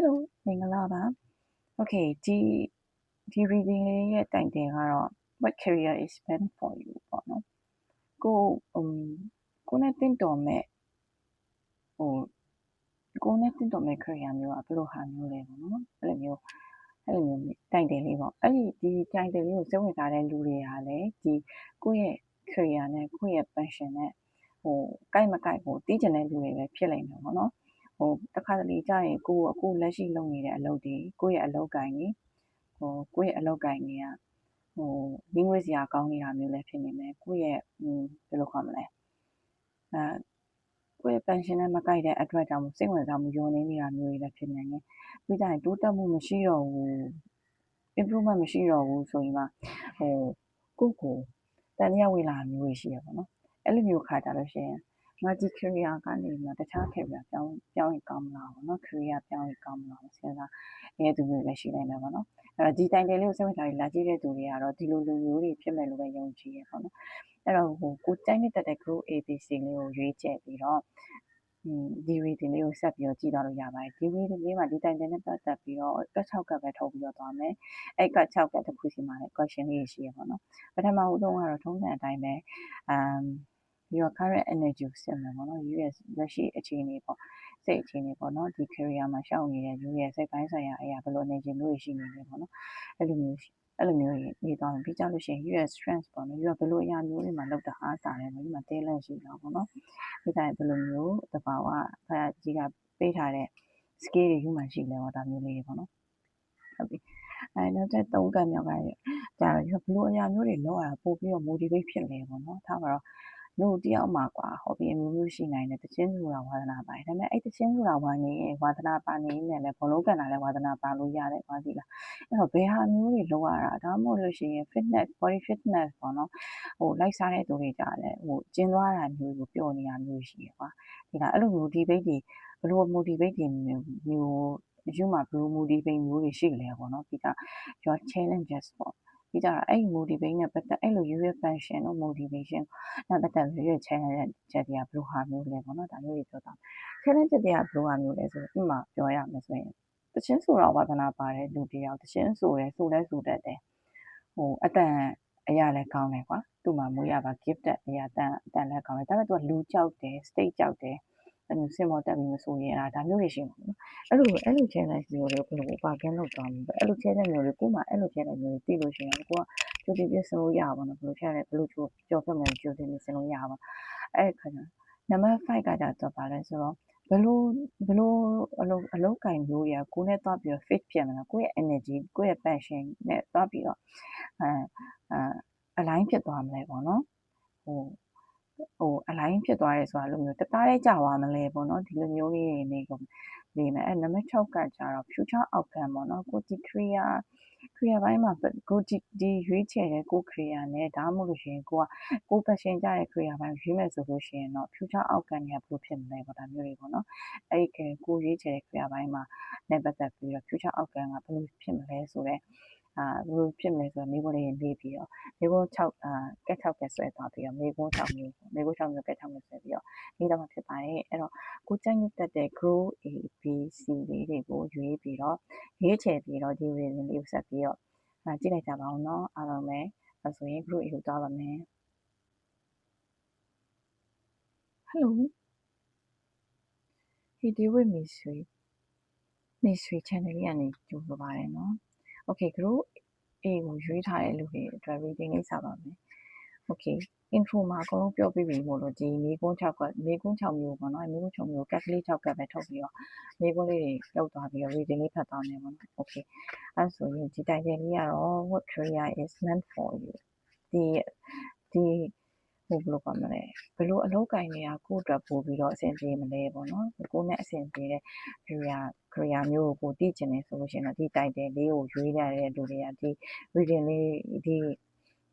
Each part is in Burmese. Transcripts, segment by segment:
Hello မင်္ဂလာပါ Okay ဒီ reading လေးရဲ့ title ကတော့ What career is meant for you ပေါ့နော်ကိုနဲ့တင့်တော်မဲ့career မျိုးကဘယ်လိုဟာမျိုးလဲပေါ့နော်အဲ့လိုမျိုး title လေးပေါ့အဲ့ဒီ title လေးကိုစိတ်ဝင်စားတဲ့လူတွေကလည်းဒီကိုယ့်ရဲ့ career နဲ့ကိုယ့်ရဲ့ passion နဲ့ကိုက်မကိုက်သိချင်တဲ့လူတွေပဲဖြစ်လိမ့်မယ်ပေါ့နော်တခါတလေကြာရင်ကိုအခုလက်ရှိလုပ်နေတဲ့အလုပ်တွေကိုယ့်ရဲ့အလုပ်ကိုင်တွေကငွေစရာကောင်းနေတာမျိုးလည်းဖြစ်နေမယ်ကိုယ့်ရဲ့ဘယ်လိုခေါ်မလဲကိုယ့်ရဲ့ passion နဲ့မကိုက်တဲ့အတွက်ကြောင့်စိတ်ဝင်စားမှုလျော့နေတာမျိုးတွေလည်းဖြစ်နေတယ်ပြီးကြရင်တိုးတက်မှုမရှိတော့ဘူး improvement မရှိတော့ဘူးဆိုရင်ကိုယ့်ကိုတန်တရားဝေလာမျိုးတွေရှိရပါတော့အဲ့လိုမျိုးခါကြလို့ရှိရင်ငါဒီ career ကနေတခြား career ပြောင်းရင်ကောင်းမလားပေါ့နော် career ပြောင်းရင်ကောင်းမလားစဉ်းစားနေတဲ့သူတွေလည်းရှိနိုင်တယ်ပေါ့နော်အဲ့တော့ဒီ title လေးကိုစိတ်ဝင်စားပြီးလာကြည့်တဲ့သူတွေကတော့ဒီလိုလူမျိုးတွေဖြစ်မယ်လို့ပဲယုံကြည်ရပေါ့နော်အဲ့တော့ကိုကြိုက်နေတဲ့ group ABC လေးကိုရွေးချယ်ပြီးတော့ဒီ reading လေးကိုဆက်ပြီးတော့ကြည့်သွားလို့ရပါတယ်ဒီ reading လေးမှာဒီ title နဲ့ပတ်သက်ပြီးတော့ကတ်6ကတ်ပဲထုတ်ပြီးတော့သွားမယ်အဲ့ကတ်6ကတ်တစ်ခုစီမှာလည်း question လေးရှိရပါတော့ပထမဦးဆုံးကတော့ထုံးစံအတိုင်းပဲ your current energy ကိုစစ်မယ်ပေါ့နော် US လက်ရှိအခြေအနေပေါ့စိတ်အခြေအနေပေါ့နော်ဒီ career မှာရှောက်နေတဲ့လူရဲ့စိတ်ပိုင်းဆိုင်ရာအရာဘယ်လို energy မျိုးရှိနေလဲပေါ့နော်အဲ့လိုမျိုးနေသွားပြီးကြလို့ရှိရင် US strength ပေါ့နော် US ဘယ်လိုအရာမျိုးတွေမှာလောက်တာအားစားတယ်ဒီမှာ talent ရှိတာပေါ့နော်ဒီတိုင်းဘယ်လိုမျိုးတဘာဝဖယားကြီးကပေးထားတဲ့ skill တွေယူမှရှိလဲပေါ့ဒါမျိုးလေးပေါ့နော်ဟုတ်ပြီနောက်တဲ့3ကတ်မြောက်ကကြာတော့ဘယ်လိုအရာမျိုးတွေလောက်ရတာပို့ပြီးတော့ motivate ဖြစ်လဲပေါ့နော်ထားပါတော့လူတယောက်မှာကွာ hobby အမျိုးမျိုးရှိနိုင်တယ်တခြင်းဆိုတာဝါသနာပါတယ်ဒါပေမဲ့အဲ့တခြင်းဆိုတာဝါသနာပါနေနေလဲဘလုံးကန်တာလဲဝါသနာပါလို့ရတယ်ကွာဒီလားအဲ့တော့ဘယ်ဟာမျိုးတွေလောက်ရတာဒါမှမဟုတ်လို့ရှိရင် fitness body fitness ပေါ့နော်လိုက်စားတဲ့သူတွေကြတယ်ကျင်းသွားတာမျိုးကိုပျော်နေတာမျိုးရှိရကွာဒီလားအဲ့လို motivate တွေဘလို့ motivate တွေမျိုးယူမှာဘလို့ motivate မျိုးတွေရှိလဲပေါ့နော်ပြီးတော့ your challenges ပေါ့ပြီးကြတာအဲ့ motivate နဲ့ပတ်သက်အဲ့လို your passion or motivation နဲ့ပတ်သက်ပြီး challenge ချက်တွေကဘယ်လိုဟာမျိုးလဲပေါ့နော်ဒါမျိုးတွေပြောတာ challenge တွေကဘယ်လိုဟာမျိုးလဲဆိုဥပမာပြောရမယ်ဆိုရင်တခြင်းဆိုတာဝါသနာပါတယ်လူတယောက်တခြင်းဆိုတတ်တယ်အတန်အရာလည်းကောင်းတယ်ကွာသူ့မှာမွေးရပါ gifted အရာတန်လည်းကောင်းတယ်ဒါပေမဲ့သူကလူကြောက်တယ် stage ကြောက်တယ်အဲ့လိုစင်မောတက်ပြီးမဆိုရင်ဒါမျိုးတွေရှိမှာနော်အဲ့လို challenge မျိုးတွေကိုဘယ်လိုပါကင်းလုပ်သွားမလဲအဲ့လို challenge မျိုးတွေကိုမှအဲ့လို challenge မျိုးတွေသိလို့ရှိရင်ကိုကကြိုတင်ပြင်ဆင်လို့ရပါတော့ဘယ်လို challenge ဘယ်လိုကြော်ဖြတ်မယ်ကြိုတင်ပြင်ဆင်လို့ရပါအဲ့ခါကျနံပါတ်5ကကြတော့ပါလဲဆိုတော့ဘယ်လိုအလုပ်ကင်မျိုးတွေကကိုယ်နဲ့တွားပြီးတော့ fit ဖြစ်မလားကိုယ့်ရဲ့ energy ကိုယ့်ရဲ့ passion နဲ့တွားပြီးတော့align ဖြစ်သွားမလဲပေါ့နော်align ဖြစ်သွားတယ်ဆိုတာလိုမျိုးတသားလေးကြာသွားမလဲပေါ့နော်ဒီလိုမျိုးလေးတွေနေကုန်နေမယ်အဲ့နံပါတ်6ကကြတော့ future outcome ပေါ့နော်ကိုဒီ career ဘိုင်းမှာကိုဒီရွေးချယ်တဲ့ကို career နဲ့ဒါမှမဟုတ်လို့ရှိရင်ကို passion ကြတဲ့ career ဘိုင်းရွေးမယ်ဆိုလို့ရှိရင်တော့ future outcome တွေကဘယ်လိုဖြစ်မလဲပေါ့ဒါမျိုးတွေပေါ့နော်အဲ့ဒီကိုရွေးချယ်တဲ့ career ဘိုင်းမှာနဲ့ပတ်သက်ပြီးတော့ future outcome ကဘယ်လိုဖြစ်မလဲဆိုတော့ဘယ်လိုဖြစ်မလဲဆိုတော့မိဘလေးနေပြီးတော့မိဘ6ကက်6ကက်ဆွဲသွားပြီးတော့မိဘ6မျိုးကက်6မျိုးဆွဲပြီးတော့နေတော့မှဖြစ်ပါတယ်အဲ့တော့ကိုကြိုက်နေတဲ့ grow A B C လေးတွေကိုရွေးပြီးတော့ရွေးချယ်ပြီးတော့ဒီ reason လေးကိုဆက်ပြီးတော့ကြည့်လိုက်ကြပါဦးเนาะအားလုံးပဲအဲ့ဆိုရင် group A ကိုသွားပါမယ် Hello Video with Mystery Channel လေးကနေကြိုဆိုပါတယ်เนาะ Okay group A ကိုရွေးထားတဲ့လူတွေအတွက် reading လေးစပါမယ် Okay intro မှာအကုန်လုံးပြောပြပြီးမို့လို့ဒီမိကုန်း6မျိုးပေါ့နော်မိကုန်း6မျိုးကတ်ကလေး6ကတ်ပဲထုတ်ပြီးတော့မိကုန်းလေးတွေလောက်သွားပြီးတော့ reading လေးဖတ်သွားမယ်ပေါ့နော် Okay အဲ့ဆိုရင်ဒီ title လေးကတော့ What career is meant for you ဒီဘယ်လိုပါမလဲဘယ်လိုအလုပ်ကိုင်နေတာကိုယ့်အတွက်ပို့ပြီးတော့အဆင်ပြေမလဲပေါ့နော်ကိုယ်နဲ့အဆင်ပြေတဲ့ career မျိုးကိုသိချင်တယ်ဆိုလို့ရှိရင်တော့ဒီ title လေးကိုရွေးရတဲ့လူတွေကဒီ reading လေး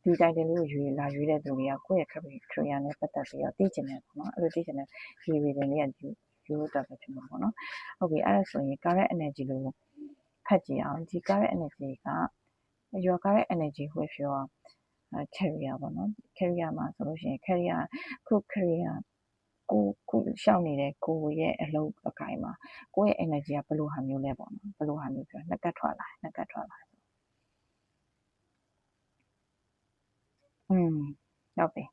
ဒီ title လေးကိုရွေးတဲ့သူတွေကကိုယ့်ရဲ့ career နဲ့ပတ်သက်ပြီးတော့သိချင်တယ်ပေါ့နော်အဲ့လိုသိချင်တဲ့ဒီ reading လေးကယူလို့တော့ဖြစ်မှာပေါ့နော်ဟုတ်ပြီအဲ့ဒါဆိုရင် current energy လို့ဖတ်ကြည့်အောင်ဒီ current energy က your current energy with your career ပေါ့နော် career မှာဆိုလို့ရှိရင် career ကိုရှောက်နေတဲ့ကိုရဲ့အလုပ်အကိုင်မှာကိုရဲ့ energy ကဘယ်လိုဟာမျိုးလဲပေါ့နော်ဘယ်လိုဟာမျိုးပြောနှက်ကတ်ထွက်လာဟုတ်ပြီ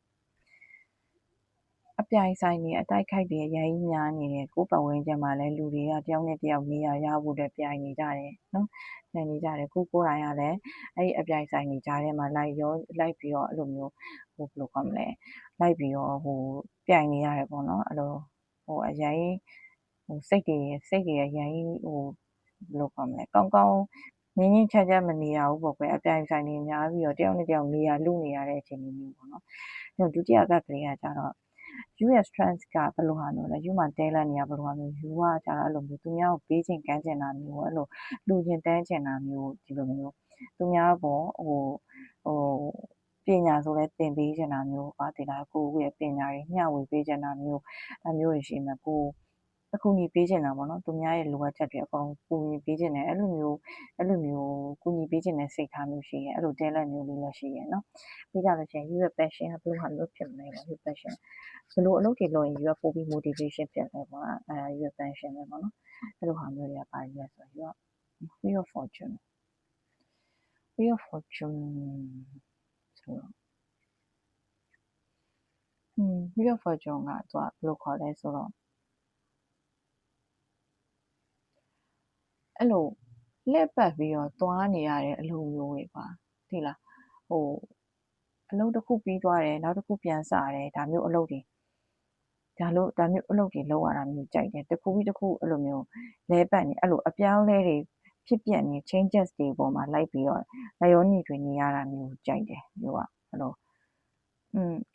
အပြိုင်ဆိုင်တွေအတိုက်ခိုက်တွေအများကြီးများနေတယ်ကိုပတ်ဝန်းကျင်မှာလည်းလူတွေကတယောက်နဲ့တယောက်နေရာရဖို့အတွက်ပြိုင်နေကြတယ်နော်ပြိုင်နေကြတယ်ကိုယ်တိုင်ကလည်းအဲ့ဒီအပြိုင်ဆိုင်တွေကြားထဲမှာလိုက်ပြီးတော့အဲ့လိုမျိုးဘယ်လိုခေါ်မလဲလိုက်ပြီးတော့ပြိုင်နေရတယ်ပေါ့နော်အဲ့လိုအရင်စိတ်တွေအရင်ဘယ်လိုခေါ်မလဲကောင်းကောင်းငင်းငင်းချမ်းချမ်းမနေရဘူးပေါ့ကွယ်အပြိုင်ဆိုင်တွေများပြီးတော့တယောက်နဲ့တယောက်နေရာလူနေရတဲ့အချိန်မျိုးပေါ့နော်ဒုတိယကကလေးကကြတော့ you ရဲ့ strength ကဘယ်လိုဟာမျိုးလဲ you မှာ talent တွေကဘယ်လိုဟာမျိုး you ကကြတော့အဲ့လိုမျိုးသူများကိုပေးချင်ကမ်းချင်တာမျိုးအဲ့လိုလူချင်တန်းချင်တာမျိုးဒီလိုမျိုးသူများပေါ်ပညာဆိုလဲသင်ပေးချင်တာမျိုးပါတည်လားကိုယ့်ရဲ့ပညာတွေမျှဝေပေးချင်တာမျိုးအမျိုးတွေရှိမှာကိုအခုညီပေးချင်တာပေါ့နော်သူများရဲ့လိုအပ်ချက်တွေအကုန်ကူညီပေးချင်တယ်အဲ့လိုမျိုးကူညီပေးချင်တဲ့စိတ်ထားမျိုးရှိရဲ့အဲ့လို talent မျိုးလေးလည်းရှိရဲ့နော်ပြီးကြလို့ရှိရင် you ရဲ့ passion ကဘယ်လိုဟာမျိုးဖြစ်မလဲပေါ့ you passion ဘယ်လိုအလုပ်တွေလုပ်ရင် you ကပိုပြီး motivation ဖြစ်လဲပေါ့you ရဲ့ passion ပဲပေါ့နော်အဲ့လိုဟာမျိုးတွေကပါရဆိုတော့ you က wheel of fortune ဆိုတော့wheel of fortune ကသူကဘယ်လိုခေါ်လဲဆိုတော့အဲ့လိုလှည့်ပတ်ပြီးတော့သွားနေရတဲ့အလုပ်မျိုးတွေပါသိလားအလုပ်တစ်ခုပြီးသွားတယ်နောက်တစ်ခုပြန်စတယ်ဒါမျိုးအလုပ်တွေဒါမျိုးအလုပ်တွေလုပ်ရတာမျိုးကြိုက်တယ်တစ်ခုပြီးတစ်ခုအဲ့လိုမျိုးလဲပတ်နေအဲ့လိုအပြောင်းလဲတွေဖြစ်ပျက်နေ changes တွေပေါ်မှာလိုက်ပြီးတော့လျောညီတွေနေရတာမျိုးကြိုက်တယ်မျိုးကအဲ့လို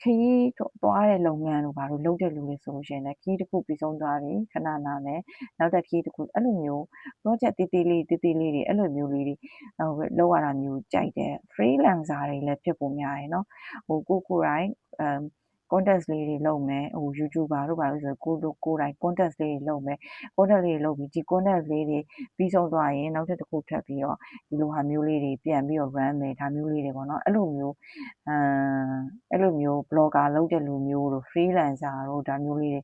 ခရီးသွားတဲ့လုပ်ငန်းတို့ဘာလို့လုပ်တဲ့လူတွေဆိုလို့ရှိရင်လည်းခရီးတစ်ခုပြီးဆုံးသွားပြီခဏနာမယ်နောက်တစ်ခရီးတစ်ခုအဲ့လိုမျိုး project တေးသေးလေးတွေအဲ့လိုမျိုးလေးတွေလုပ်ရတာမျိုးကြိုက်တယ် freelancer တွေလည်းဖြစ်ဖို့များတယ်နော်ကိုယ်တိုင်content လေးတွေလုပ်မယ်YouTuber တို့ဘာလို့ဆိုကိုယ်တိုင် content လေးတွေလုပ်မယ် content လေးတွေလုပ်ပြီးဒီ content လေးတွေပြီးဆုံးသွားရင်နောက်တစ်ခုထပ်ပြီးတော့ဒီလိုဟာမျိုးလေးတွေပြန်ပြီးတော့ run မယ်ဒါမျိုးလေးတွေပေါ့နော်အဲ့လိုမျိုး blogger လုပ်တဲ့လူမျိုးတို့ freelancer တို့ဒါမျိုးလေးတွေ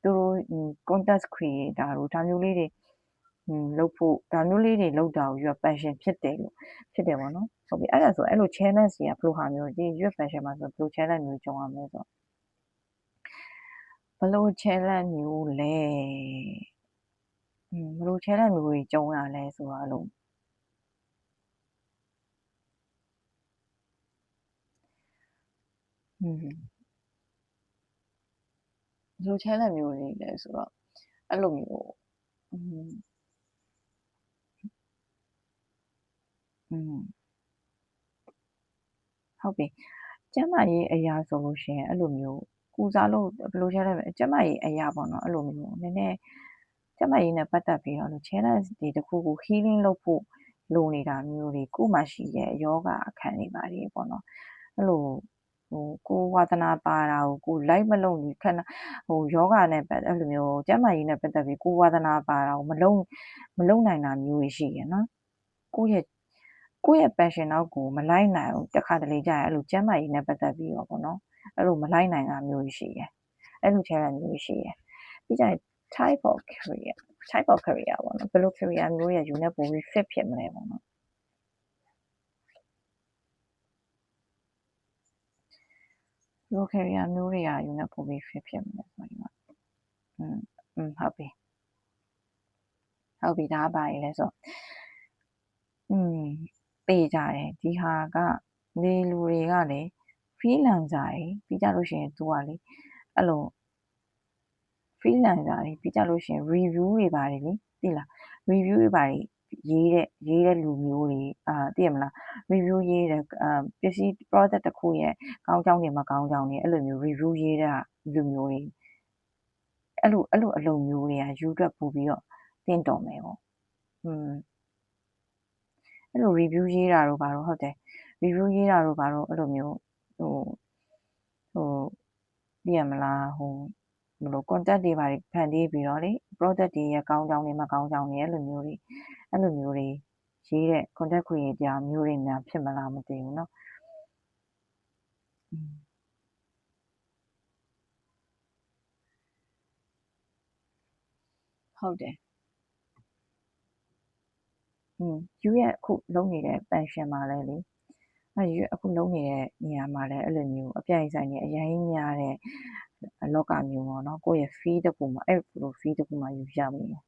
သူတို့ content creator တို့ဒါမျိုးလေးတွေလုပ်ဖို့ဒါမျိုးလေးတွေလုပ်တာကို you passion ဖြစ်တယ်ပေါ့နော်ဟုတ်ပြီအဲ့ဒါဆိုအဲ့လို challenge တွေကဘယ်လိုဟာမျိုးဒီ you passion မှာဆိုဘယ်လို challenge မျိုးကြုံရမလဲဆိုဘယ်လို challenge မျိုးလဲဘယ်လို challenge မျိုးတွေကြုံရလဲဆိုတော့အဲ့လိုဘယ်လို challenge မျိုးတွေလဲဆိုတော့အဲ့လိုမျိုးဟုတ်ပြီကျန်းမာရေးအရာဆိုလို့ရှိရင်အဲ့လိုမျိုးကုစားလို့ဘယ်လို challenge လဲကျန်းမာရေးအရာပေါ့နော်အဲ့လိုမျိုးနည်းနည်းကျန်းမာရေးနဲ့ပတ်သက်ပြီးတော့ challenge တွေတစ်ခုခု healing လုပ်ဖို့လိုနေတာမျိုးတွေကိုယ်မှရှိတဲ့ယောဂအခန်းတွေပါတွေပေါ့နော်အဲ့လိုကိုဝါသနာပါတာကိုလိုက်မလုပ်ခဏယောဂနဲ့အဲ့လိုမျိုးကျန်းမာရေးနဲ့ပတ်သက်ပြီးကိုဝါသနာပါတာကိုမလုပ်နိုင်တာမျိုးတွေရှိရနော်ကိုယ့်ရဲ့ passion နောက်ကိုမလိုက်နိုင်ဘူးတခါတလေကြာရင်အဲ့လိုကျန်းမာရေးနဲ့ပတ်သက်ပြီးတော့ပေါ့နော်အဲ့လိုမလိုက်နိုင်တာမျိုးရှိရအဲ့လို challenge မျိုးရှိရပြီးကြရင် type of career ပေါ့နော်ဘယ်လို career မျိုးရယူနေပိုပြီး fit ဖြစ်မလဲပေါ့နော်ဘယ်လို career မျိုးတွေကယူနေပိုပြီး fit ဖြစ်မလဲဆိုရင်ဟုတ်ပြီဒါကပါရလဲဆိုပေးကြတယ်ဒီဟာကလေလူတွေကလေ freelancer တွေပြီးကြလို့ရှိရင်သူကလေအဲ့လို freelancer တွေပြီးကြလို့ရှိရင် review တွေပါတယ်လေသိလား review တွေပါတယ်ရေးတဲ့လူမျိုးတွေသိရမလား review ရေးတဲ့ပစ္စည်း product တစ်ခုရဲ့ကောင်းကြောင်းတွေမကောင်းကြောင်းတွေအဲ့လိုမျိုး review ရေးတဲ့လူမျိုးတွေအဲ့လိုအလုပ်မျိုးတွေကယူအတွက်ပို့ပြီးတော့တင့်တော်မယ်ပေါ့အဲ့လို review ရေးတာတို့ဘာလို့ဟုတ်တယ် review ရေးတာတို့ဘာလို့အဲ့လိုမျိုးသိရမလားဘယ်လို contact တွေဘာတွေဖန်တီးပြီးတော့လေ product တွေရဲ့ကောင်းကြောင်းတွေမကောင်းကြောင်းတွေအဲ့လိုမျိုးတွေရေးတဲ့ content creator မျိုးတွေများဖြစ်မလားမသိဘူးเนาะ ဟုတ်တယ်ယူရဲ့အခုလုံးနေတဲ့ pension မှာလဲလေယူအခုလုံးနေတဲ့နေရာမှာလဲအဲ့လိုမျိုးအပြိုင်ဆိုင်နေအရင်များတဲ့လောကမျိုးပေါ့နော်ကိုယ့်ရဲ့ fee တစ်ခုမှာအဲ့လို fee တစ်ခုမှာယူရောက်နေတယ်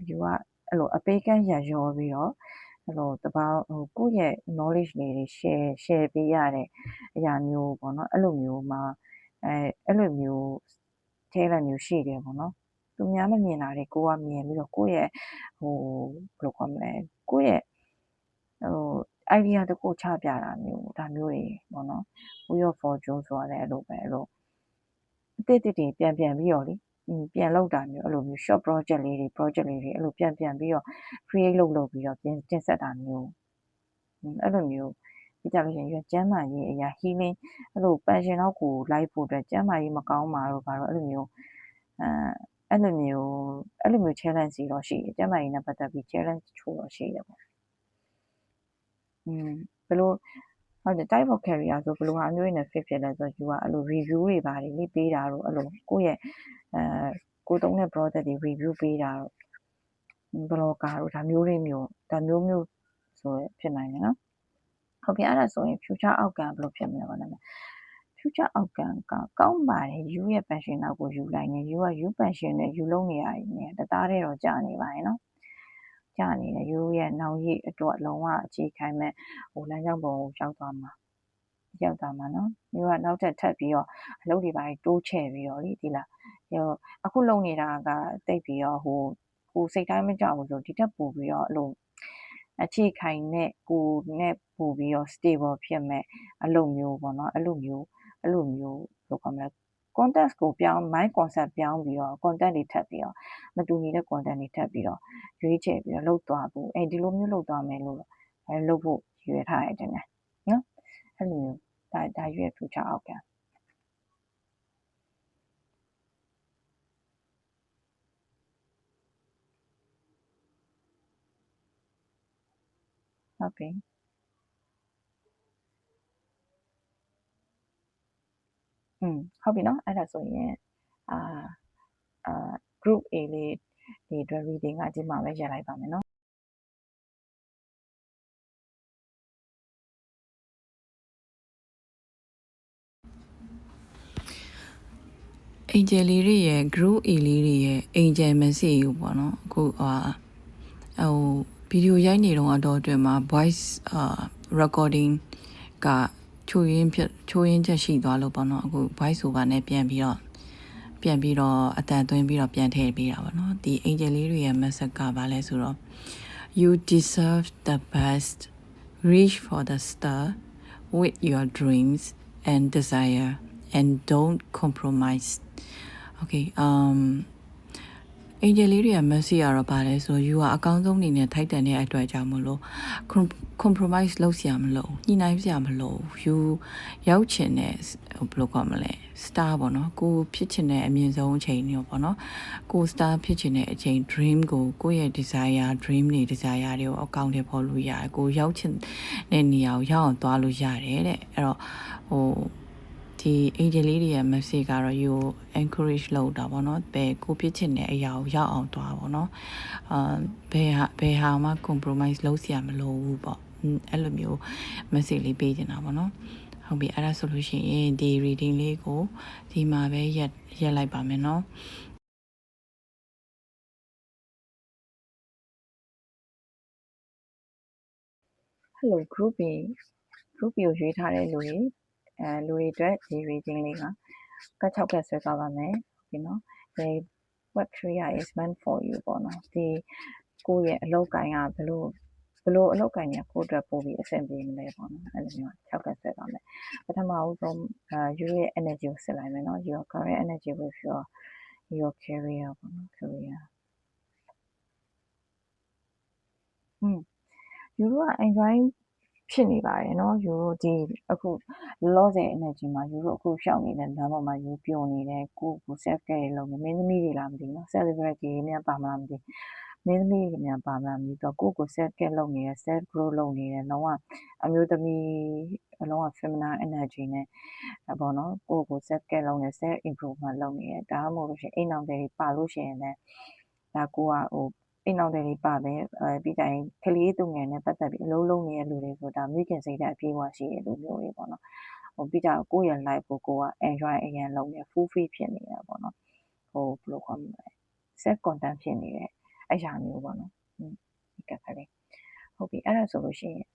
ယူကအဲ့လိုအပေးကမ်းရရောပြီးတော့အဲ့လိုတပောင်းကိုယ့်ရဲ့ knowledge တွေ share ပေးရတဲ့အရာမျိုးပေါ့နော်အဲ့လိုမျိုးမှာအဲ့လိုမျိုးထဲလာမျိုးရှိတယ်ပေါ့နော်သူများမမြင်တာတွေကိုကမြင်ပြီးတော့ကိုယ့်ရဲ့ဘယ်လိုခေါ်မလဲကိုယ့်ရဲ့idea တစ်ခုချပြတာမျိုးဒါမျိုးတွေပေါ့နော် Wheel of Fortune ဆိုတာလည်းအဲ့လိုပဲအဲ့လိုအတိတ်တွေပြန်ပြီးတော့လေပြန်လောက်တာမျိုးအဲ့လိုမျိုး short project လေးတွေအဲ့လိုပြန်ပြီးတော့ create လုပ်ပြီးတော့တင်ဆက်တာမျိုးအဲ့လိုမျိုးကြလို့ရှိရင်ကျမ်းမာရေးအရာ healing အဲ့လို passion တော့ကိုလိုက်ဖို့အတွက်ကျမ်းမာရေးမကောင်းပါတော့ဘာလို့အဲ့လိုမျိုးအဲ့လိုမျိုး challenge တွေတော့ရှိတယ်ကျမ်းမာရေးနဲ့ပတ်သက်ပြီး challenge ချို့တော့ရှိတယ်ပေါ့ဘယ်လိုဟုတ်တယ် type of career ဆိုဘယ်လိုဟာမျိုးနဲ့ fit ဖြစ်လဲဆိုတော့ယူကအဲ့လို review တွေပါတယ်လေပေးတာတော့အဲ့လိုကိုယ့်ရဲ့ကိုသုံးတဲ့ product တွေ review ပေးတာတော့ blogger တို့ဒါမျိုးဆိုဖြစ်နိုင်တယ်နော်ဟုတ်ပြီအဲ့ဒါဆိုရင် future outcome ဘယ်လိုဖြစ်မလဲပေါ့နော် future outcome ကကောင်းပါတယ်ယူရဲ့ passion နောက်ကိုယူလိုက်နေယူကယူ passion နဲ့ယူလုံးနေရတယ်တသားတည်းတော့ကြာနေပါရဲ့နော်ကြာနေတယ်ယူရဲ့နောက်ရည်အတွက်လုံးဝအခြေခံမဲ့လမ်းကြောင်းပေါ်ကိုရောက်သွားမှာနော်ယူကနောက်ထပ်ပြီးတော့အလုပ်တွေပါတိုးချဲ့ပြီးတော့လေဒီလားအခုလုပ်နေတာကတိတ်ပြီးတော့ဟိုစိတ်တိုင်းမကြောက်ဘူးဆိုဒီထက်ပိုပြီးတော့အဲ့လိုအခြေခံနဲ့ကိုနဲ့ပို့ပြီးတော့ stable ဖြစ်မဲ့အလုပ်မျိုးပေါ့နော်အဲ့လိုမျိုးဘယ်လိုခေါ်မလဲ context ကိုပြောင်း mind concept ပြောင်းပြီးတော့ content တွေထပ်ပြီးတော့မတူညီတဲ့ content တွေထပ်ပြီးတော့ရွေးချယ်ပြီးတော့လုပ်သွားဖို့ဒီလိုမျိုးလုပ်သွားမယ်လို့လုပ်ဖို့ရွေးထားရတယ်နော်အဲ့လိုမျိုးဒါရွေး future outcome ဟုတ်ပြီဟုတ်ပြီနော်အဲ့ဒါဆိုရင်group A လေးဒီအတွက် reading ကဒီမှာပဲရပ်လိုက်ပါမယ်နော်angel လေးတွေရဲ့ group A လေးတွေရဲ့ angel message ကိုပေါ့နော်အခုဗီဒီယိုရိုက်နေတော့အတော့အတွင်းမှာ voice recording ကချိုးရင်းချက်ရှိသွားလို့ပေါ့နော်အခု voice over နဲ့ပြန်ပြီးတော့အတန်သွင်းပြီးတော့ပြန်ထည့်ပေးတာပေါ့နော်ဒီ angel လေးတွေရဲ့ message ကဘာလဲဆိုတော့ you deserve the best reach for the star with your dreams and desire and don't compromise okay angel လေးတွေက message ကတော့ဗာလဲဆို you ကအကောင်းဆုံးအနေနဲ့ထိုက်တန်တဲ့အတွက်ကြောင့်မလို့ compromise လုပ်စရာမလိုညှိနှိုင်းစရာမလို you ရောက်ချင်တဲ့ဘယ်လိုခေါ်မလဲ star ပေါ့နော်ကိုဖြစ်ချင်တဲ့အမြင့်ဆုံးအချိန်မျိုးပေါ့နော်ကို star ဖြစ်ချင်တဲ့အချိန် dream ကိုယ့်ရဲ့ desire dream တွေ desire တွေကိုအကောင့်ထဲပေါ်လို့ရတယ်ကိုရောက်ချင်တဲ့နေရာကိုရောက်အောင်သွားလို့ရတယ်တဲ့အဲ့တော့ဒီ angel လေးတွေရဲ့ message ကတော့ you encourage လုပ်တာပေါ့နော်ကိုဖြစ်ချင်တဲ့အရာကိုရောက်အောင်သွားပေါ့နော်ဘယ်ဟာမှ compromise လုပ်စရာမလိုဘူးပေါ့အဲ့လိုမျိုး message လေးပေးနေတာပေါ့နော်ဟုတ်ပြီအဲ့ဒါဆိုလို့ရှိရင်ဒီ reading လေးကိုဒီမှာပဲရက်လိုက်ပါမယ်နော် hello group B ကိုရွေးထားတဲ့လူတွေအတွက်ဒီ reading လေးက6ကဆွဲသွားပါမယ်ဒီနော်ဒီ what tree is meant for you ပေါ့နော်ဒီကိုယ့်ရဲ့အလုပ်ကိုင်ကဘယ်လိုအလုပ်ကိုင်ရကိုယ့်အတွက်ပို့ပြီးအဆင်ပြေမလဲပေါ့နော်အဲ့လိုမျိုး6ကဆွဲသွားမယ်ပထမဦးဆုံးyou ရဲ့ energy ကိုစစ်လိုက်မယ်နော် your current energy with your career ပေါ့နော် career you က enjoy ဖြစ်နေပါတယ်နော်ယူတို့ဒီအခုလောဆယ် energy မှာယူတို့အခုရှောက်နေတဲ့လမ်းပေါ်မှာယူပျော်နေတယ်ကို self care လုပ်နေမင်းသမီးတွေလားမသိဘူးနော် celebrity တွေများပါမလားမသိ မင်းသမီးတွေများပါမလားမသိဘူးကိုယ့်ကို self care လုပ်နေတယ် self grow လုပ်နေတယ်လုံးဝအမျိုးသမီးလုံးဝ feminine energy နဲ့ပေါ့နော်ကိုယ့်ကို self care လုပ်နေ self improvement လုပ်နေတယ်ဒါမှမဟုတ်လို့ရှိရင်အိမ်အောင်တွေပါလို့ရှိရင်လည်းဒါကိုကဟိုအိမ်အောင်တွေပါတယ်ပြီးတိုင်းကလေးသူငယ်နဲ့ပတ်သက်ပြီးအလုံးလုံးနေတဲ့လူတွေဆိုဒါမိခင်စိတ်ဓာတ်အပြည့်အဝရှိတဲ့လူမျိုးတွေပေါ့နော်ဟိုပြီးတော့ကိုယ့်ရဲ့ life ကိုက enjoy အရင်လုပ်နေ full free ဖြစ်နေတာပေါ့နော်ဟိုဘယ်လိုခေါ်မလဲ self content ဖြစ်နေတယ်အဲ့ဟာမျိုးပေါ့နော်ဒီကခလေးဟုတ်ပြီအဲ့ဒါဆိုလို့ရှိရင်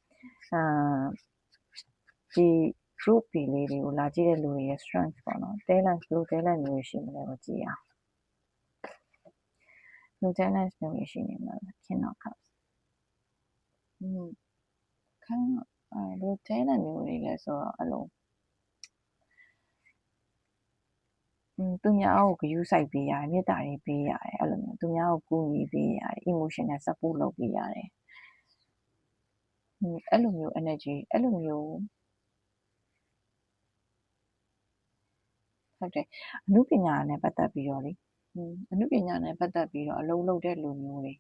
ဒီ group လေးတွေကိုလာကြည့်တဲ့လူတွေရဲ့ strength ပေါ့နော် talent ဘယ်လို talent မျိုးရှိမလဲကိုကြည့်အောင်ဘယ်လို talent မျိုးရှိနေမလဲ King of Cups ခံဘယ်လို talent မျိုးတွေလဲဆိုတော့အဲ့လိုသူများကိုဂရုစိုက်ပေးရတယ်မေတ္တာတွေပေးရတယ်အဲ့လိုမျိုးသူများကိုကူညီပေးရတယ် emotional support လုပ်ပေးရတယ်အဲ့လိုမျိုး energy အဲ့လိုမျိုးဟုတ်တယ်အမှုပညာနဲ့ပတ်သက်ပြီးတော့လေအမှုပညာနဲ့ပတ်သက်ပြီးတော့အလုံးလုံးတဲ့လူမျိုးတွေ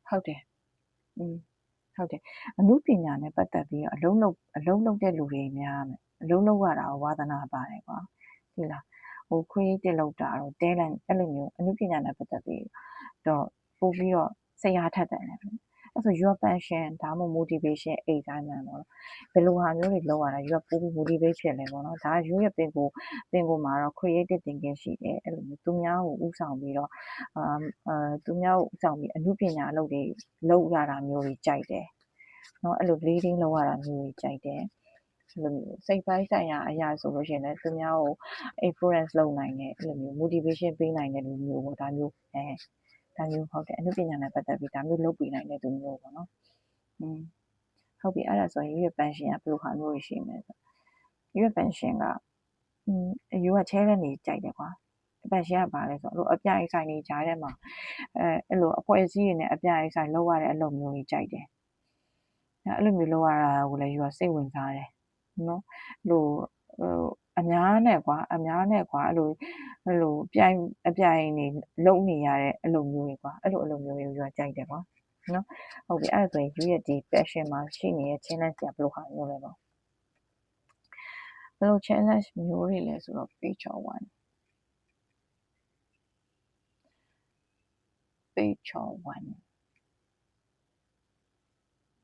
ဟုတ်တယ်ဟုတ်တယ်အမှုပညာနဲ့ပတ်သက်ပြီးတော့အလုံးလုံးတဲ့လူတွေများမယ်အလုံးလုံးရတာဝါသနာပါတယ်ကွာဒီလားဟို creative လုပ်တာတော့ talent အဲ့လိုမျိုးအမှုပညာနဲ့ပတ်သက်ပြီးတော့ပို့ပြီးတော့စိတ်အားထက်တယ်အဲ့ဆို your passion ဒါမှမဟုတ် motivation အိတ်တိုင်းမှာပေါ့ဘယ်လိုဟာမျိုးတွေလောက်ရတာ your ပို့ပြီး motivate ဖြစ်လဲပေါ့နော်ဒါရွေးရပင်ကိုမှာတော့ creative thinking ရှိတယ်အဲ့လိုမျိုးသူများကိုဥဆောင်ပြီးတော့သူများကိုဥဆောင်ပြီးအမှုပညာလုပ်တွေလုပ်ရတာမျိုးတွေကြိုက်တယ်နော်အဲ့လို leading လုပ်ရတာမျိုးတွေကြိုက်တယ်အဲ့လိုမျိုးစိတ်ပိုင်းဆိုင်ရာအရာဆိုလို့ရှိရင်လည်းသူများကို influence လုပ်နိုင်တယ်အဲ့လိုမျိုး motivation ပေးနိုင်တဲ့လူမျိုးပေါ့ဒါမျိုးဒါမျိုးဟုတ်တယ်အမှုပညာနဲ့ပတ်သက်ပြီးဒါမျိုးလုပ်ပေးနိုင်တဲ့သူမျိုးပေါ့နော်ဟုတ်ပြီအဲ့ဒါဆိုရင်ရွေး pension ကဘယ်လိုဟာမျိုးရှိမလဲဆိုရွေး pension ကယူက challenge နေကြိုက်တယ်ကွာ pension ကပါလဲဆိုတော့အပြိုင်ဆိုင်နေကြတဲ့မှာအဲ့လိုအဖွဲ့အစည်းတွေနဲ့အပြိုင်ဆိုင်လုပ်ရတဲ့အလုပ်မျိုးကြီးကြိုက်တယ်အဲ့လိုမျိုးလုပ်ရတာကိုလည်းယူကစိတ်ဝင်စားတယ်နော်လို့အများနဲ့ကွာအဲ့လိုအပြိုင်နေလုပ်နေရတဲ့အလုပ်မျိုးတွေကွာအဲ့လိုအလုပ်မျိုးတွေယူကကြိုက်တယ်ကွာနော်ဟုတ်ပြီအဲ့ဒါဆိုရင်ယူရဲ့ဒီ passion မှာရှိနေတဲ့ challenge ကဘယ်လိုဟာမျိုးလဲပေါ့ဘယ်လို challenge မျိုးတွေလဲဆိုတော့ page 1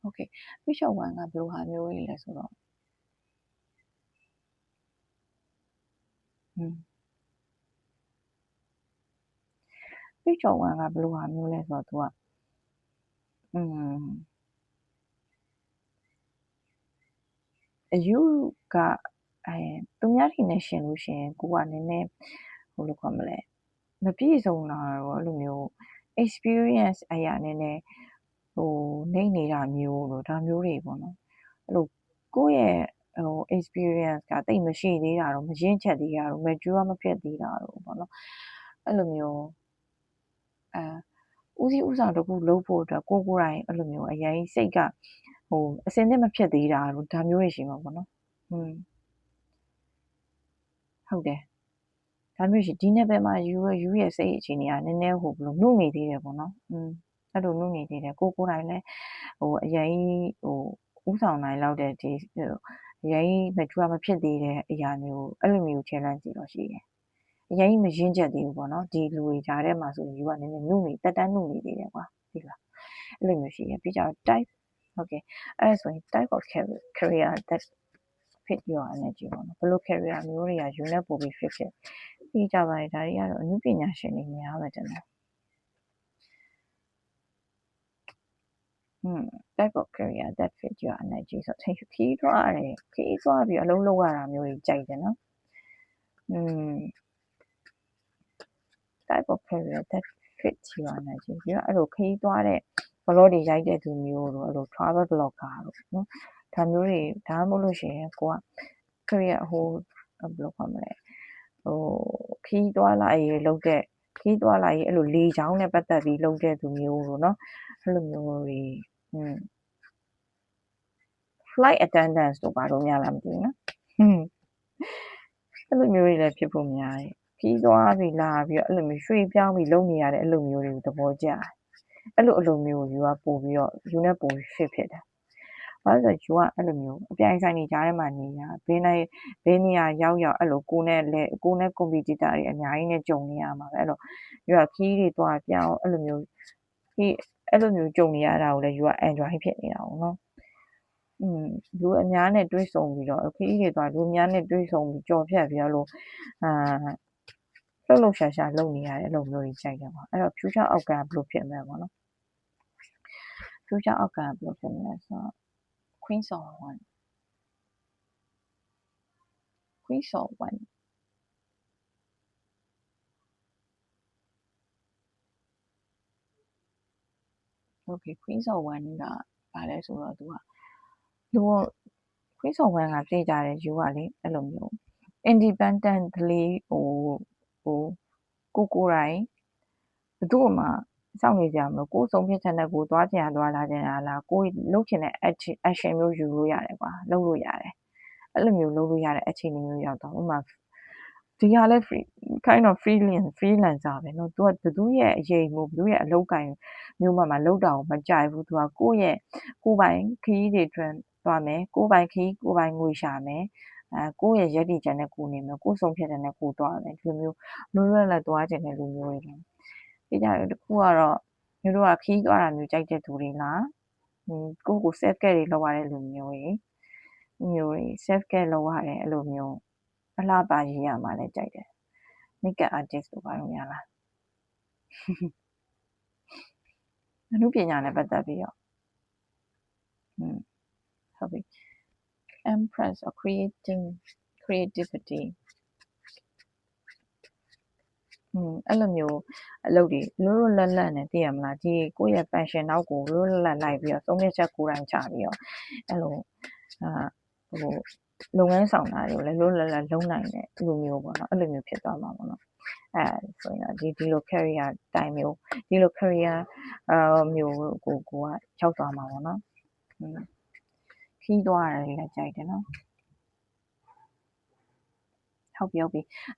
okay page 1ကဘယ်လိုဟာမျိုးတွေလဲဆိုတော့page 1ကဘယ်လိုဟာမျိုးလဲဆိုတော့ तू ကအယူကသူများတွေနဲ့ရှင်လို့ရှိရင်ကိုကနည်းနည်းဟိုလိုခေါ်မလဲမပြည့်စုံတာတော့အဲ့လိုမျိုး experience အရာနည်းနည်းဟိုနေနေတာမျိုးလို့ဒါမျိုးတွေပေါ့နော်အဲ့လိုကိုယ့်ရဲ့ဟို experience ကတိတ်မရှိသေးတာတော့မရင့်ချက်သေးတာတော့ mature မဖြစ်သေးတာတော့ပေါ့နော်အဲ့လိုမျိုးဦးစီးဦးဆောင်တခုလုပ်ဖို့အတွက်ကိုယ်တိုင်အဲ့လိုမျိုးအရင်စိတ်ကဟိုအစင်းသစ်မဖြစ်သေးတာတော့ဒါမျိုးတွေရှိမှာပေါ့နော်ဟုတ်တယ်ဒါမျိုးရှိဒီနေ့ပဲမှာယူရဲ့စိတ်အခြေအနေကနည်းနည်းဟိုဘလို့နှုတ်နေသေးတယ်ပေါ့နော်အဲ့လိုနှုတ်နေသေးတယ်ကိုယ်တိုင်လည်းဟိုအရင်ဟိုဥဆောင်နိုင်လောက်တဲ့ဒီအရင်မကြွမဖြစ်သေးတဲ့အရာမျိုးအဲ့လိုမျိုး challenge တွေတော့ရှိတယ်အရင်မရင့်ချက်သေးဘူးပေါ့နော်ဒီလူတွေကြားထဲမှာဆိုယူကနည်းနည်းနှုတ်နေတက်တန်းနှုတ်နေသေးတယ်ကွာဒီလားအဲ့လိုမျိုးရှိတယ်ပြီးကြတော့ type okay အဲ့ဒါဆိုရင် type of career that fit your energy ပေါ့နော်ဘယ်လို career မျိုးတွေကယူနေပို့ပြီး fit ဖြစ်ပြီးကြပါတယ်ဒါတွေကတော့အမှုပညာရှင်တွေများပဲတင်တယ်type of career that fit your energy ဆိုတော့ခီးသွားပြီးအလုံးလုံးရတာမျိုးကြီးကြိုက်တယ်နော် type of career that fit your energy ပြီးတော့အဲ့လိုခီးသွားတဲ့ blog တွေရိုက်တဲ့သူမျိုးတို့အဲ့လို travel blogger တို့နော်ဒါမျိုးတွေဒါမှမဟုတ်လို့ရှိရင်ကိုက career ဟိုဘယ်လိုခေါ်မလဲဟိုခီးသွားလာရေးလုပ်တဲ့ခီးသွားလာရေးအဲ့လိုလေချောင်းနဲ့ပတ်သက်ပြီးလုပ်တဲ့သူမျိုးတို့နော်အဲ့လိုမျိုးတွေflight attendants တို့ဘာလို့များလားမသိဘူးနော် အဲ့လိုမျိုးတွေလည်းဖြစ်ဖို့များတယ်ခီးသွားပြီးလာပြီးတော့အဲ့လိုမျိုးရွှေ့ပြောင်းပြီးလုံနေရတဲ့အဲ့လိုမျိုးတွေကိုသဘောကျတယ်အဲ့လိုအလိုမျိုးကိုယူကပို့ပြီးတော့ယူနဲ့ပို့ဖြစ်ဖြစ်တယ်ဘာလို့လဲဆိုတော့ယူကအဲ့လိုမျိုးအပြိုင်ဆိုင်နေကြထဲမှာနေတာဘယ်နေရာရောက်အဲ့လိုကိုနဲ့ကွန်ပျူတာတွေအများကြီးနဲ့ကြုံနေရမှာပဲအဲ့လိုယူကခီးတွေသွားပြောင်းအဲ့လိုမျိုးကြုံနေရတာကိုလည်းယူက enjoy ဖြစ်နေတာပေါ့နော်လူအများနဲ့တွေ့ဆုံပြီးတော့ခရီးတွေသွားလူအများနဲ့တွေ့ဆုံပြီးကြော်ဖြတ်ပြီးတော့လို့လှုပ်ရှားလုပ်နေရတယ်အဲ့လိုမျိုးကြီးကြိုက်တယ်ပေါ့အဲ့တော့ future outcome ဘယ်လိုဖြစ်မလဲပေါ့နော် future outcome ဘယ်လိုဖြစ်မလဲဆိုတော့ Queen of One okay Queen of One ကဘာလဲဆိုတော့သူကလူ Queen of One ကသိကြတယ်ယူကလေအဲ့လိုမျိုး independently ကိုယ်တိုင်ဘယ်သူ့မှစောင့်နေကြမလို့ကိုယ်ဆုံးဖြတ်ချက်နဲ့ကိုသွားချင်တာလာချင်တာလားကိုလုပ်ချင်တဲ့ action မျိုးယူလို့ရတယ်ကွာလုပ်လို့ရတယ်အဲ့လိုမျိုးလုပ်လို့ရတဲ့အခြေအနေမျိုးရောက်တော့ဥမာဒီဟာလဲ kind of freelancer ပဲเนาะသူကဘသူရဲ့အရေးမျိုးဘသူရဲ့အလုပ်ကိုင်မျိုးမှလုပ်တာကိုမကြိုက်ဘူးသူကကိုယ့်ရဲ့ကိုယ်ပိုင်ခရီးတွေထွက်သွားမယ်ကိုယ်ပိုင်ခရီးကိုယ်ပိုင်ငွေရှာမယ်ကိုယ့်ရဲ့ရည်တည်ချက်နဲ့ကိုနေမယ်ကိုယ်ဆုံးဖြတ်တဲ့နဲ့ကိုသွားမယ်ဒီလိုမျိုးလွတ်လပ်သွားခြင်းတဲ့လူမျိုးတွေပြီးကြတယ်တခုကတော့မျိုးတို့ကခီးသွားတာမျိုးကြိုက်တဲ့သူတွေလားကိုယ့်ကို self care တွေလုပ်ရတဲ့လူမျိုးတွေ self care လုပ်ရတယ်အဲ့လိုမျိုးအလှပရေးရမှာလည်းကြိုက်တယ် makeup artist တို့ဘာလို့များလားအမှုပညာနဲ့ပတ်သက်ပြီးတော့ဟုတ်ပြီ Empress of creativity အဲ့လိုမျိုးအလုပ်တွေလွတ်လပ်နဲ့သိရမလားဒီကိုယ့်ရဲ့ passion နောက်ကိုလွတ်လပ်လိုက်ပြီးတော့သုံးဖြတ်ချက်ကိုယ်တိုင်ချပြီးတော့အဲ့လိုလုပ်ငန်းဆောင်တာတွေကိုလည်းလွတ်လပ်လုံးနိုင်တဲ့လူမျိုးပေါ့နော်အဲ့လိုမျိုးဖြစ်သွားမှာပေါ့နော်ဆိုရင်ဒီလို career တိုင်မျိုးဒီလို career မျိုးကိုကရောက်သွားမှာပေါ့နော်ခီးသွားရတယ်လည်းကြိုက်တယ်နော်ဟုတ်ပြီ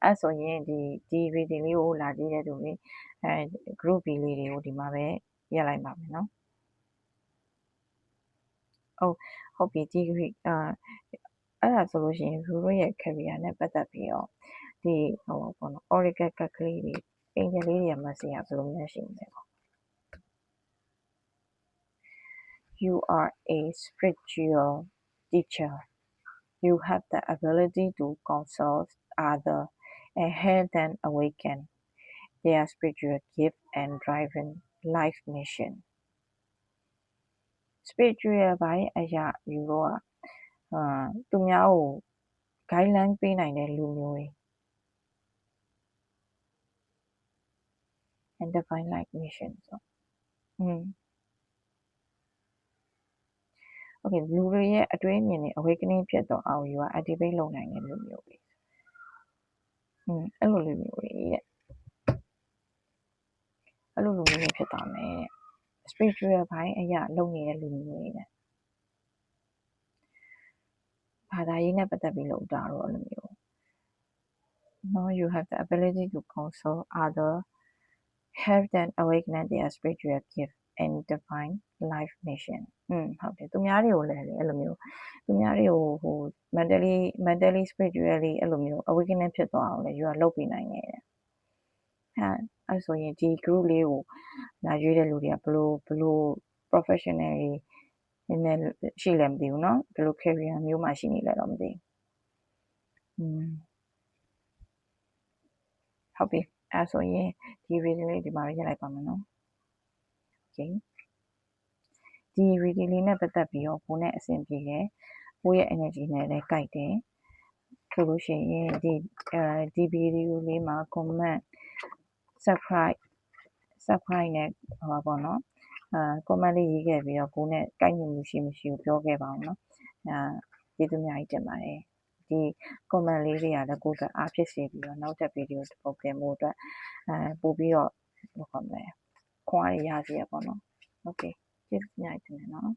အဲ့ဆိုရင်ဒီ reading လေးကိုလာကြည့်တဲ့သူတွေgroup B လေးတွေကိုဒီမှာပဲရက်လိုက်ပါမယ်နော်ဟုတ်ပြီဒီအဲ့ဒါဆိုလို့ရှိရင်သူတို့ရဲ့ career နဲ့ပတ်သက်ပြီးတော့ဒီပေါ့နော် oracle ကကလေးတွေအင်္ဂလိပ်လေးတွေမှာဆရာဘယ်လိုများရှိနေလဲပေါ့ You are a spiritual teacher you have the ability to consult others and help them awaken their spiritual gift and driven life mission spiritual ဘိုင်းအရာယူတော့သူများကို guideline ပေးနိုင်တဲ့လူမျိုးတွေ and divine life mission ဆိုokay လူတွေရဲ့အတွေးအမြင်တွေ awakening ဖြစ်တော့အောင်ယူက activate လုပ်နိုင်တဲ့လူမျိုးတွေအဲ့လိုလူမျိုးတွေရဲ့အဲ့လိုလူမျိုးတွေဖြစ်သွားမယ် spiritual ဘိုင်းအရာလုပ်နေတဲ့လူမျိုးတွေနဲ့ဘာသာရေးနဲ့ပတ်သက်ပြီးလုပ်တာတော့အဲ့လိုမျိုး No you have the ability to console others help them awaken their spiritual gift and define life mission ဟုတ်တယ်သူများတွေကိုလည်းအဲ့လိုမျိုးသူများတွေကိုmentally spiritually အဲ့လိုမျိုး awakening ဖြစ်သွားအောင်လည်းယူကလုပ်ပေးနိုင်တယ်အဲ့ဆိုရင်ဒီ group လေးကိုလာရွေးတဲ့လူတွေကဘလို့ professional တွေနည်းနည်းရှိလည်းမသိဘူးเนาะဘလို့ career မျိုးမှရှိနေလဲတော့မသိဘူးဟုတ်ပြီအဲ့ဆိုရင်ဒီ reading လေးဒီမှာရက်လိုက်ပါမယ်နော် okay ဒီ reading လေးနဲ့ပတ်သက်ပြီးတော့ကိုယ်နဲ့အဆင်ပြေတယ်ကိုယ့်ရဲ့ energy နဲ့လည်းကိုက်တယ်ဆိုလို့ရှိရင်ဒီ video လေးမှာ comment subscribe နဲ့ပေါ့နော်comment လေးရေးခဲ့ပြီးတော့ကိုယ်နဲ့ကိုက်ညီမှုရှိမရှိကိုပြောခဲ့ပါအောင်နော်ကျေးဇူးအများကြီးတင်ပါတယ်ဒီ comment လေးတွေကလည်းကိုယ်ကအားဖြစ်စေပြီးတော့နောက်ထပ် video တစ်ပုဒ်တင်ဖို့အတွက်ပို့ပြီးတော့ခွန်အားရစေရပေါ့နော် okay ကျေးဇူးအများကြီးတင်တယ်နော်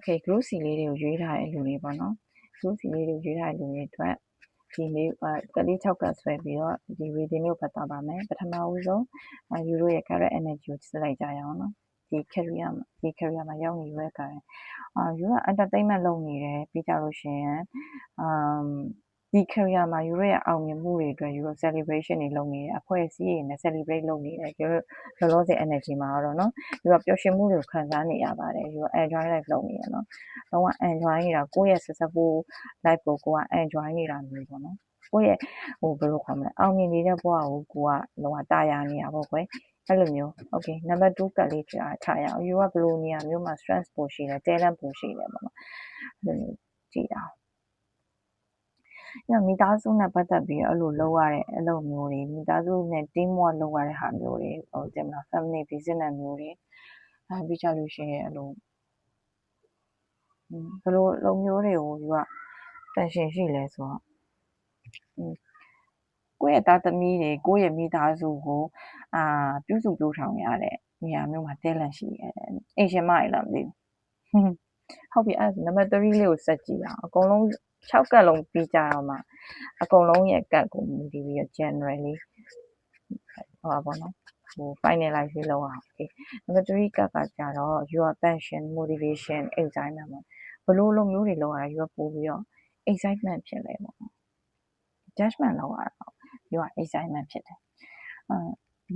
okay group C လေးတွေကိုရွေးထားတဲ့လူတွေပေါ့နော် group C လေးတွေကိုရွေးထားတဲ့လူတွေအတွက်ဒီနေ့ကလေး6ကတ်ဆွဲပြီးတော့ဒီ reading ကိုဖတ်သွားပါမယ်ပထမဦးဆုံးယူရိုရဲ့ current energy ကိုစစ်လိုက်ကြရအောင်နော်ဒီ career မှာရောက်နေရွယ်ကယူရို entertainment လုပ်နေတယ်ပြီးကြလို့ရှိရင်ဒီ career မှာယူရိုရဲ့အောင်မြင်မှုတွေအတွက်ယူရို celebration တွေလုပ်နေတယ်အဖွဲ့အစည်းတွေနဲ့ celebrate လုပ်နေတယ်ယူရိုလောလောဆယ် energy မှာတော့နော်ယူရိုပျော်ရွှင်မှုတွေကိုခံစားနေရပါတယ်ယူရို enjoy life လုပ်နေရနော်လုံးဝ enjoy နေတာကိုယ့်ရဲ့ successful life ကိုကိုက enjoy နေတာမျိုးပေါ့နော်ကိုယ့်ရဲ့ဘယ်လိုခေါ်မလဲအောင်မြင်နေတဲ့ဘဝကိုကိုကလုံးဝတာယာနေတာပေါ့ကွယ်အဲ့လိုမျိုး okay number 2ကလေးထားရအောင်ယူကဘယ်လိုနေရာမျိုးမှာ stress ပိုရှိတယ် talent ပိုရှိတယ်ပေါ့နော်အဲ့လိုမျိုးကြည့်အောင်ညမိသားစုနဲ့ပတ်သက်ပြီးအဲ့လိုလုပ်ရတဲ့အလုပ်မျိုးတွေမိသားစုနဲ့ team work လုပ်ရတဲ့ဟာမျိုးတွေဟိုတင်မလား family business မျိုးတွေပြီးကြလို့ရှိရင်အဲ့လိုဘယ်လိုလုပ်မျိုးတွေကိုယူက passion ရှိလဲဆိုတော့ကိုယ့်ရဲ့သားသမီးတွေကိုယ့်ရဲ့မိသားစုကိုပြုစုပြောထောင်ရတဲ့နေရာမျိုးမှာ talent ရှိတယ်အိမ်ရှင်မရလားမသိဘူးဟုတ်ပြီအဲ့နံပါတ်3လေးကိုစက်ကြည့်အောင်အကုန်လုံး6ကတ်လုံးပြီးကြတော့မှအကုန်လုံးရဲ့ကတ်ကိုမူတည်ပြီးတော့ generally ဟောပါတော့ဟို finalize လုပ်အောင် okay number 3ကတ်ကကြတော့ your passion motivation excitement ဘလို့လိုမျိုးတွေလောက်ရတာ you ပို့ပြီးတော့ excitement ဖြစ်လဲပေါ့ judgment လောက်ရတာ you excitement ဖြစ်တယ်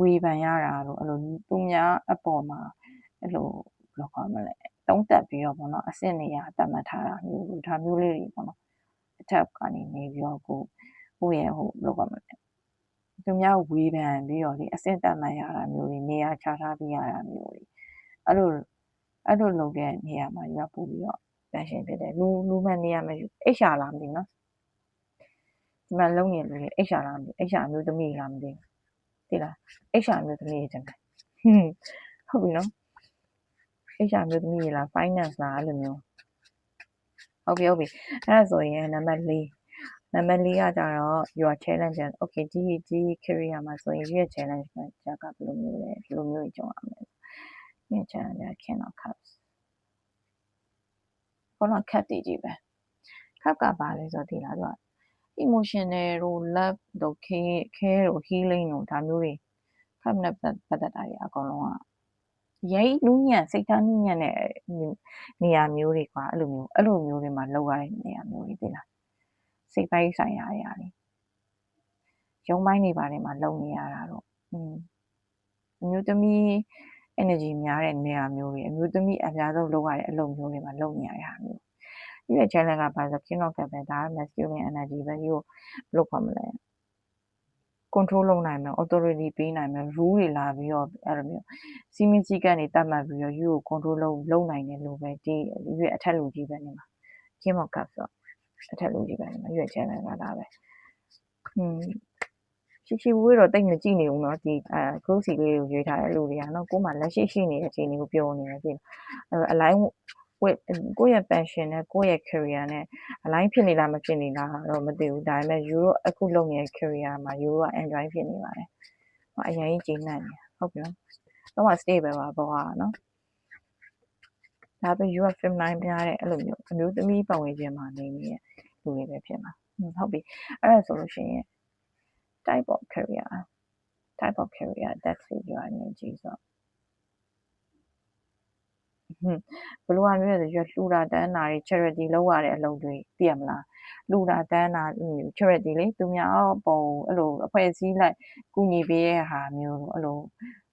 ဝေဖန်ရတာလို့အဲ့လိုသူများအပေါ်မှာအဲ့လိုဘယ်လိုခေါ်မလဲတုံးတက်ပြီးတော့ပေါ့နော်အစစ်နေရတတ်မှတ်ထားတာမျိုးဒါမျိုးလေးတွေပေါ့နော်အထက်ကနေနေပြီးတော့ကိုယ့်ရဲ့ဟိုဘယ်လိုခေါ်မလဲသူများဝေဖန်ပြီးတော့ဒီအစစ်တတ်မှတ်ရတာမျိုးတွေနေရာချထားပြီးရတာမျိုးတွေအဲ့လိုလုပ်တဲ့နေရာမှာယူပို့ပြီးတော့ passion ဖြစ်တယ်လူမှန်နေရာမှာHR လားမသိနော်ဒီမှာလုံးနေလူတွေ HR လားမသိ HR မျိုးသမီးလားမသိသိလား HR မျိုးသမီးတင်တယ်ဟုတ်ပြီနော် HR မျိုးသမီးလား finance လားအဲ့လိုမျိုးဟုတ်ပြီအဲ့ဒါဆိုရင်နံပါတ်4ကကြတော့ your challenge okay ဒီ career မှာဆိုရင်ရဲ့ challenge ကဘယ်လိုမျိုးလဲဘယ်လိုမျိုးကြုံရမလဲရဲ့ challenge king of cups ခေါင်း cup တည်ကြည့်ပဲ cup ကပါလဲဆိုတော့ဒီလားသူက emotional တို့ love တို့ care တို့ healing တို့ဒါမျိုးတွေ cup နဲ့ပတ်သက်တာတွေအကုန်လုံးကရိတ်နူးညံ့စိတ်ထားနူးညံ့တဲ့နေရာမျိုးတွေကွာအဲ့လိုမျိုးတွေမှာလောက်ရတဲ့နေရာမျိုးတွေသိလားစိတ်ပိုင်းဆိုင်ရာတွေအားရုံးပိုင်းတွေပါတယ်မှာလုံနေရတာတော့အမျိုးသမီး energy များတဲ့နေရာမျိုးတွေအမျိုးသမီးအများဆုံးလောက်ရတဲ့အလုပ်မျိုးတွေမှာလုံနေရတာမျိုးဒီရဲ့ challenge ကပါဆို king of cup ပဲဒါက masculine energy ပဲယူဘယ်လိုခေါ်မလဲ control လုပ်နိုင်မယ် authority ပေးနိုင်မယ် rule တွေလာပြီးတော့အဲ့လိုမျိုးစီမင်းစည်းကမ်းတွေတတ်မှတ်ပြီးတော့ယူကို control လုပ်နိုင်တယ်လို့ပဲဒီရွေးအထက်လူကြီးပဲနေမှာ king of cup ဆိုအထက်လူကြီးပဲနေမှာရွေး challenge ကဒါပဲရှိဝေးတော့တိတ်မကြည့်နေဘူးเนาะဒီ group C လေးကိုရွေးထားတဲ့လူတွေကเนาะကိုယ်မှလက်ရှိနေတဲ့အခြေအနေကိုပြောနေတယ်ပြင်align with ကိုယ့်ရဲ့ passion နဲ့ကိုယ့်ရဲ့ career နဲ့ align ဖြစ်နေလားမဖြစ်နေလားတော့မသိဘူးဒါပေမဲ့ you တို့အခုလုပ်နေတဲ့ career မှာ you တို့က enjoy ဖြစ်နေပါတယ်ဟောအရင်ကြီးကျေနပ်နေဟုတ်ပြီနော်တော့ stable ပါဘောเนาะဒါပေမဲ့ you are feminine များတဲ့အဲ့လိုမျိုးအမျိုးသမီးပတ်ဝန်းကျင်မှာနေနေတဲ့လူတွေပဲဖြစ်မှာဟုတ်ပြီအဲ့ဒါဆိုလို့ရှိရင်type of career that's it you are energy ဆိုဘလိုအမျိုးလဲဆိုလှူတာတန်းတာတွေ charity လုပ်ရတဲ့အလုပ်တွေသိရမလားလှူတာတန်းတာ charity လေသူများပုံအဲ့လိုအဖွဲ့အစည်းလိုက်ကူညီပေးတဲ့ဟာမျိုးအဲ့လို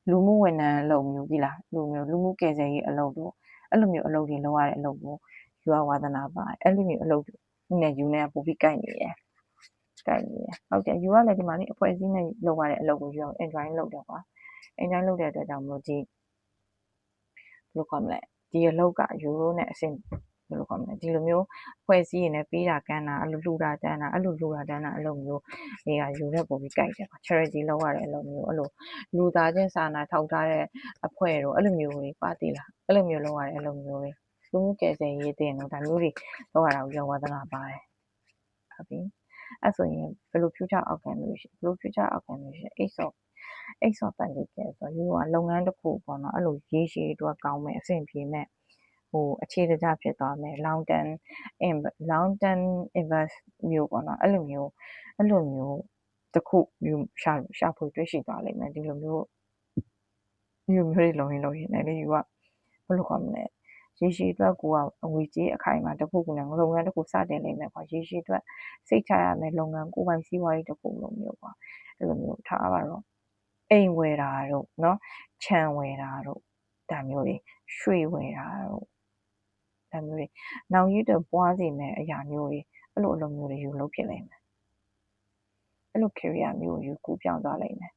လူမှုဝန်ထမ်းအလုပ်မျိုးဒီလားလူမှုကယ်ဆယ်ရေးအလုပ်တို့အဲ့လိုမျိုးအလုပ်တွေလုပ်ရတဲ့အလုပ်ကိုယူဝါသနာပါအဲ့လိုမျိုးအလုပ်နဲ့ယူနေပို့ပြီးကြိုက်နေတယ်ဟုတ်တယ်ယူကလည်းဒီမှာလေအဖွဲ့အစည်းနဲ့လုပ်ရတဲ့အလုပ်ကိုယူ enjoy လုပ်တယ်ကွာ enjoy လုပ်တဲ့အတွက်ကြောင့်မလို့ဒီဘယ်လိုခေါ်မလဲဒီအလုပ်ကယူရိုနဲ့အဆင့်ဘယ်လိုခေါ်မလဲဒီလိုမျိုးဖွဲ့စည်းရင်လည်းပေးတာကမ်းတာအဲ့လိုလှူတာတန်းတာအဲ့လိုလှူတာတန်းတာအဲ့လိုမျိုးတွေကယူရက်ပို့ပြီးကြိုက်တယ်ကွာ charity လုပ်ရတဲ့အလုပ်မျိုးအဲ့လိုလူသားချင်းစာနာထောက်ထားတဲ့အဖွဲ့တို့အဲ့လိုမျိုးတွေပါတည်လားအဲ့လိုမျိုးလုပ်ရတဲ့အလုပ်မျိုးတွေလူမှုကယ်ဆယ်ရေးတင်တို့ဒါမျိုးတွေလုပ်ရတာကိုရောဝါသနာပါတယ်ဟုတ်ပြီအဲ့ဆိုရင်ဘယ်လို future outcome မျိုးရှိဘယ်လို future outcome မျိုးရှိ Ace of Pentacles ဆိုယူကလုပ်ငန်းတစ်ခုပေါ့နော်အဲ့လိုရေးရှည်တော့ကောင်းမယ်အဆင်ပြေမဲ့ အခြေတကျဖြစ်သွားမယ် long term invest မျိုးပေါ့နော်အဲ့လိုမျိုးတစ်ခုမျိုးရှာဖွေတွေ့ရှိသွားလိမ့်မယ်ဒီလိုမျိုးတွေလုံရင်လည်းယူကဘယ်လိုခေါ်မလဲရေရှည်အတွက်ကိုကငွေကြေးအခိုင်အမာတစ်ခုခုနဲ့လုပ်ငန်းတစ်ခုစတင်လိမ့်မယ်ကွာရေရှည်အတွက်စိတ်ချရမယ်လုပ်ငန်းကိုယ်ပိုင်စီးပွားရေးတစ်ခုလိုမျိုးကွာအဲ့လိုမျိုးထားပါတော့အိမ်ဝယ်တာတို့เนาะခြံဝယ်တာတို့ဒါမျိုးတွေရွှေဝယ်တာတို့ဒါမျိုးတွေနောင်ရည်တော့ပွားစီမယ်အရာမျိုးတွေအဲ့လိုအလုပ်မျိုးတွေယူလုပ်ဖြစ်လိမ့်မယ်အဲ့လို career မျိုးယူကူးပြောင်းသွားလိမ့်မယ်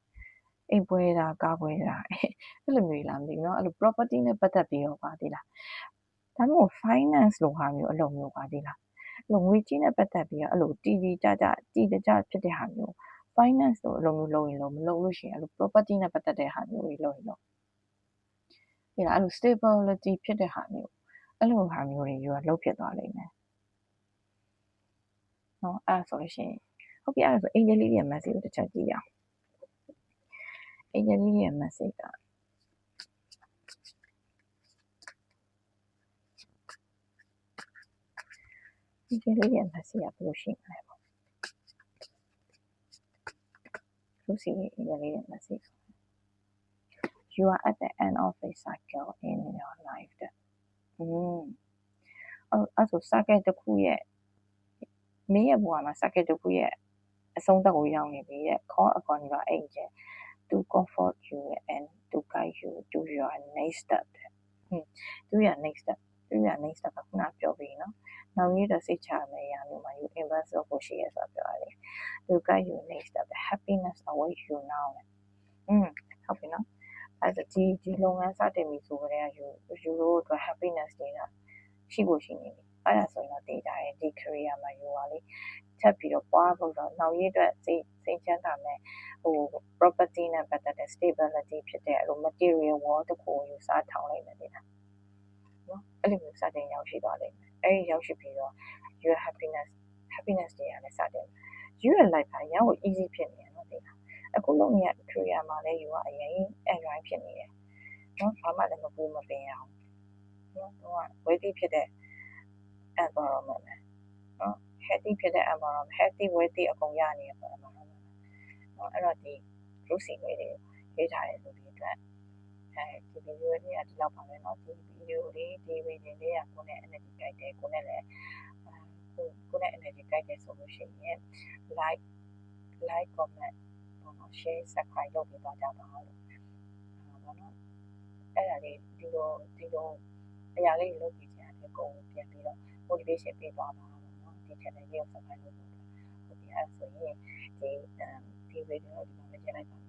အိမ်ပွဲတာကားပွဲတာအဲ့လိုမျိုးလာမသိဘူးเนาะအဲ့လို property နဲ့ပတ်သက်ပြီးတော့ပါဒီလားဒါမှမဟုတ် finance လိုဟာမျိုးအလုပ်မျိုးပါဒီလားအဲ့လိုငွေကြေးနဲ့ပတ်သက်ပြီးတော့အဲ့လိုတည်ကြဖြစ်တဲ့ဟာမျိုး finance လိုအလုပ်မျိုးလုပ်ရင်မလုပ်လို့ရှိရင်အဲ့လို property နဲ့ပတ်သက်တဲ့ဟာမျိုးတွေလုပ်ရင်ဒီလားအဲ့လို stability ဖြစ်တဲ့ဟာမျိုးအဲ့လိုဟာမျိုးတွေယူကလုပ်ဖြစ်သွားလိမ့်မယ်เนาะအဲ့ဆိုလို့ရှိရင်ဟုတ်ပြီအဲ့ဒါဆို angel လေးရဲ့ message ကိုတစ်ချက်ကြည့်ရအောင် angel လေးရဲ့ message ကangel လေးရဲ့ message ကဘယ်လိုရှိမလဲပေါ့လူစီ angel လေးရဲ့ message you are at the end of a cycle in your life တဲ့အဲ့ဆို cycle တစ်ခုရဲ့မင်းရဲ့ဘဝမှာ cycle တစ်ခုရဲ့အဆုံးသတ်ကိုရောက်နေပြီတဲ့ call upon your angel to comfort you and to guide you to your next step သူရဲ့ next step ကခုနပြောပြီးနော်နောက်ရတဲ့စိတ်ချမယ့်အရာမျိုးမှာ you invest လုပ်ဖို့ရှိရဆိုတော့ပြောရတယ် to guide you next step the happiness awaits you now ဟုတ်ပြီနော်အဲ့ဒါဒီလုပ်ငန်းစတင်ပြီဆိုကြတဲ့ယူလို့အတွက် happiness တွေကရှိဖို့ရှိနေပြီအဲ့ဒါဆိုရင်တော့တည်ကြတယ်ဒီ career မှာယူပါလေထပ်ပြီးတော့ပွားဖို့တော့နောက်ရအတွက်စိတ်ချမ်းသာမယ်property နဲ့ပတ်သက်တဲ့ stability ဖြစ်တဲ့material world တစ်ခုယူစားထောင်လိုက်မယ်တဲ့နော်အဲ့လိုမျိုးစတင်ရောက်ရှိသွားလိမ့်မယ်အဲ့ဒီရောက်ရှိပြီးတော့ your happiness တွေကလည်းစတင်your life ကရအောင် easy ဖြစ်နေတယ်နော်ဒီလားအခုလုံးရဲ့ career မှာလည်းယူကအရင် enjoy ဖြစ်နေတယ်နော်ဘာမှလည်းမပူမပင်အောင်နော်တော့ wealthy ဖြစ်တဲ့ environment နော် healthy ဖြစ်တဲ့ environment healthy wealthy အကုန်ရနေရပါတော့နော်အဲ့တော့ဒီ routine လေးတွေရေးထားတယ်လို့ဒီအတွက်ဒီ video လေးကဒီလောက်ပါပဲเนาะဒီ video လေးဒီ video လေးကကိုယ်နဲ့ energy ကြိုက်တယ်ကိုယ်နဲ့လည်းကိုယ်နဲ့ energy ကြိုက်တယ်ဆိုလို့ရှိရင် like comment ပေါ့နော် share subscribe လုပ်ပေးပါကြပါလို့ပေါ့နော်အဲ့ဒါလေးဒီလိုအရာလေးလုပ်ပြီးချင်တယ်ကိုယ်ပြန်ပြီးတော့ motivation ပေးသွားပါပေါ့နော်ဒီ channel လေးကို subscribe လုပ်ဖို့ဟုတ်ပြီအဲ့ဆိုရင်ဒီ video ဒီမှာမကျန်လိုက်ပါ